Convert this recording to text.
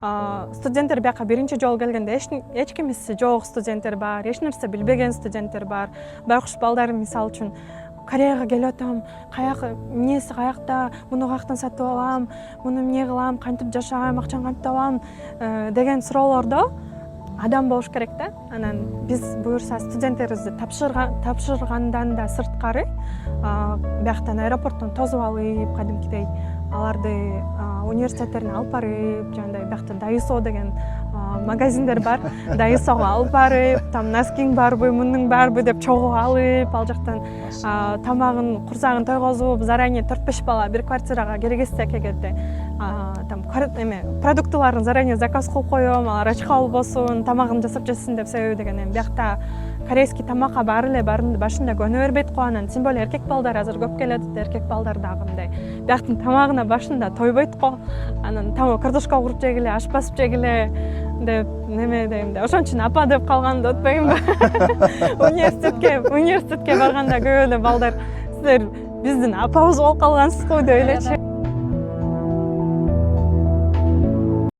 Студенттер бияка биринчи жолу келгенде эч кимиси жок студенттер бар, эч нерсе билбеген студенттер бар. Байкуш балдар мисалы үчүн Кореяга келип атам, каяк эмнеси каякта, муну каяктан сатып алам, муну эмне кылам, кантип жашайм, акчаны кантип табам деген суроолордо адам болуш керек да. Анан биз буюрса студенттерибизди тапшыргандан да сырткары бияктан аэропорттон тосуп алып, кадимкидей аларды университеттерине алып барып, жандай биякта Дайсо деген магазиндер бар. Дайсого алып барып, там носкиң барбы, муның барбы деп чогуу алып, ал жактан тамагын, курсагын тойгозуп, заранее 4-5 бала бир квартирага керегесек эгерде там продуктыларын заранее заказ кылып коем, алар ачка болбосун, тамагын жасап жесин деп себеби деген эми биякта корейский тамакка баары эле башында көнө бербейт го, анан тем более эркек балдар азыр көп келет, эркек балдар дагы мындай бияктын тамагына башында тойбойт го, анан картошка куруп жегиле, аш басып жегиле деп неме дейм да, ошон үчүн апа деп калганды өтпөйүнбү. Университетке барганда көп эле балдар силер биздин апабыз болуп калгансыз го деп элечи.